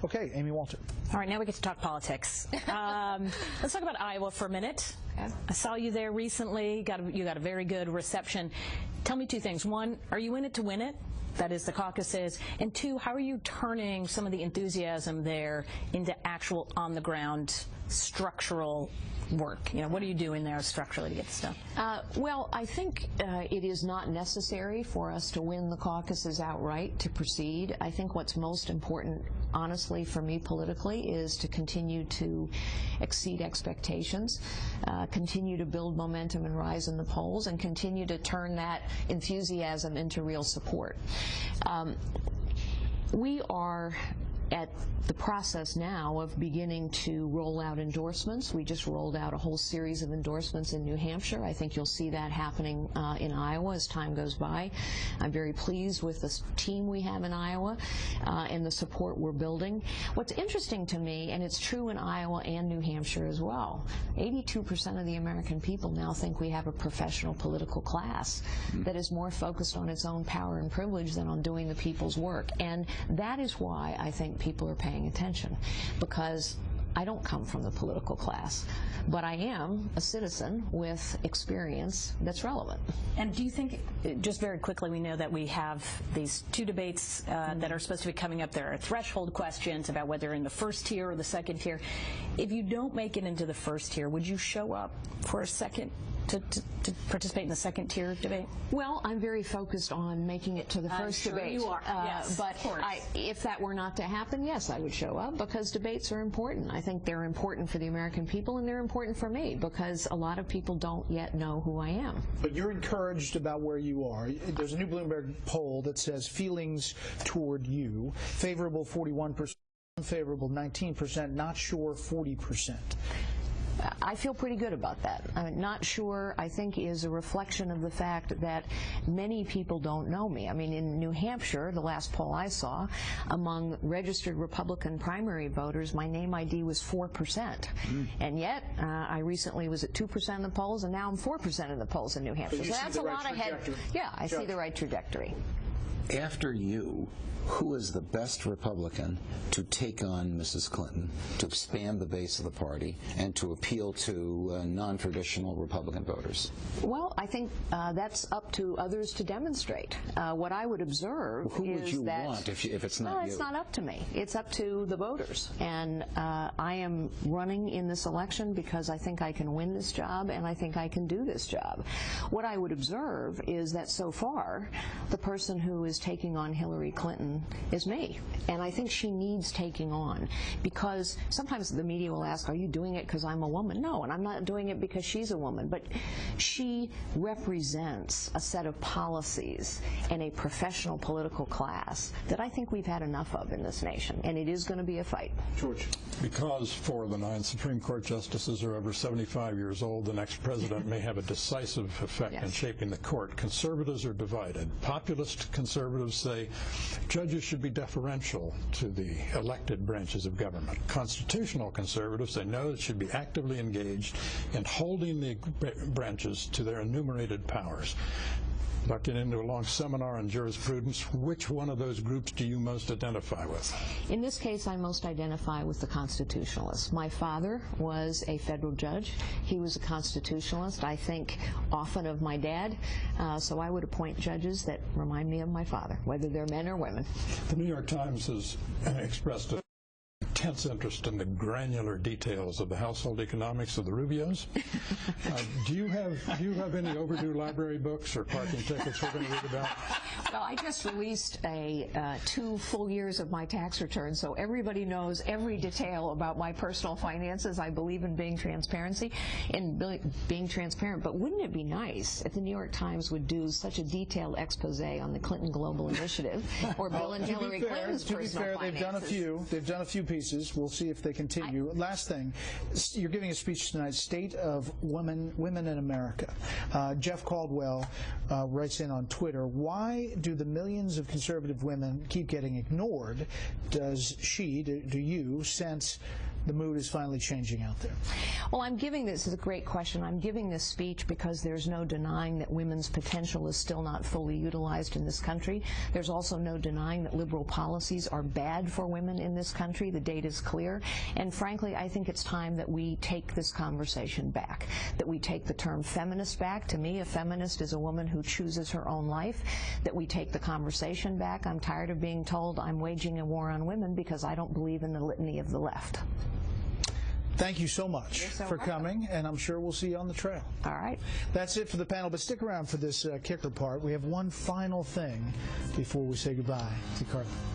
Okay, Amy Walter. All right, now we get to talk politics. Let's talk about Iowa for a minute. I saw you there recently. You got a very good reception. Tell me two things. One, are you in it to win it? That is the caucuses. And two, how are you turning some of the enthusiasm there into actual on-the-ground structural work? You know, what are you doing there structurally to get this done? Well, I think it is not necessary for us to win the caucuses outright to proceed. I think what's most important, honestly, for me politically, is to continue to exceed expectations, continue to build momentum and rise in the polls, and continue to turn that enthusiasm into real support. We are at the process now of beginning to roll out endorsements. We just rolled out a whole series of endorsements in New Hampshire. I think you'll see that happening in Iowa as time goes by. I'm very pleased with the team we have in Iowa and the support we're building. What's interesting to me, and it's true in Iowa and New Hampshire as well, 82% of the American people now think we have a professional political class that is more focused on its own power and privilege than on doing the people's work. And that is why I think people are paying attention, because I don't come from the political class, but I am a citizen with experience that's relevant. And do you think, just very quickly, we know that we have these two debates that are supposed to be coming up. There are threshold questions about whether in the first tier or the second tier. If you don't make it into the first tier, would you show up for a second to participate in the second tier debate? Well, I'm very focused on making it to the first debate. You are. Yes, but if that were not to happen, yes, I would show up, because debates are important. I think they're important for the American people, and they're important for me, because a lot of people don't yet know who I am. But you're encouraged about where you are. There's a new Bloomberg poll that says feelings toward you: favorable 41%, unfavorable 19%, not sure 40%. I feel pretty good about that. I mean, not sure, I think, is a reflection of the fact that many people don't know me. I mean, in New Hampshire, the last poll I saw, among registered Republican primary voters, my name ID was 4%. And yet, I recently was at 2% in the polls, and now I'm 4% in the polls in New Hampshire. So that's a lot ahead. Yeah, I see the right trajectory. After you, who is the best Republican to take on Mrs. Clinton, to expand the base of the party, and to appeal to non-traditional Republican voters? Well, I think that's up to others to demonstrate. What I would observe is that... Who would you want if it's not you? No, it's not up to me. It's up to the voters. And I am running in this election because I think I can win this job, and I think I can do this job. What I would observe is that so far, the person who is taking on Hillary Clinton is me. And I think she needs taking on, because sometimes the media will ask, are you doing it because I'm a woman? No, and I'm not doing it because she's a woman. But she represents a set of policies and a professional political class that I think we've had enough of in this nation. And it is going to be a fight. George. Because 4 of the 9 Supreme Court justices are over 75 years old, the next president may have a decisive effect in shaping the court. Conservatives are divided. Populist conservatives say judges should be deferential to the elected branches of government. Constitutional conservatives say no, it should be actively engaged in holding the branches to their enumerated powers. Without getting into a long seminar on jurisprudence, which one of those groups do you most identify with? In this case, I most identify with the constitutionalists. My father was a federal judge. He was a constitutionalist. I think often of my dad, so I would appoint judges that remind me of my father, whether they're men or women. The New York Times has expressed a intense interest in the granular details of the household economics of the Rubios. Do you have any overdue library books or parking tickets we're going to read about? Well, I just released 2 full years of my tax return, so everybody knows every detail about my personal finances. I believe in being transparent. But wouldn't it be nice if the New York Times would do such a detailed expose on the Clinton Global Initiative or Bill and Hillary Clinton's personal finances? They've done a few pieces. We'll see if they continue. Last thing, you're giving a speech tonight, State of Women in America. Jeff Caldwell writes in on Twitter, why do the millions of conservative women keep getting ignored? Does she, do you, sense the mood is finally changing out there? Well, this is a great question. I'm giving this speech because there's no denying that women's potential is still not fully utilized in this country. There's also no denying that liberal policies are bad for women in this country. The data is clear. And frankly, I think it's time that we take this conversation back, that we take the term feminist back. To me, a feminist is a woman who chooses her own life, that we take the conversation back. I'm tired of being told I'm waging a war on women because I don't believe in the litany of the left. Thank you so much for coming, and I'm sure we'll see you on the trail. All right. That's it for the panel, but stick around for this kicker part. We have one final thing before we say goodbye to Carla.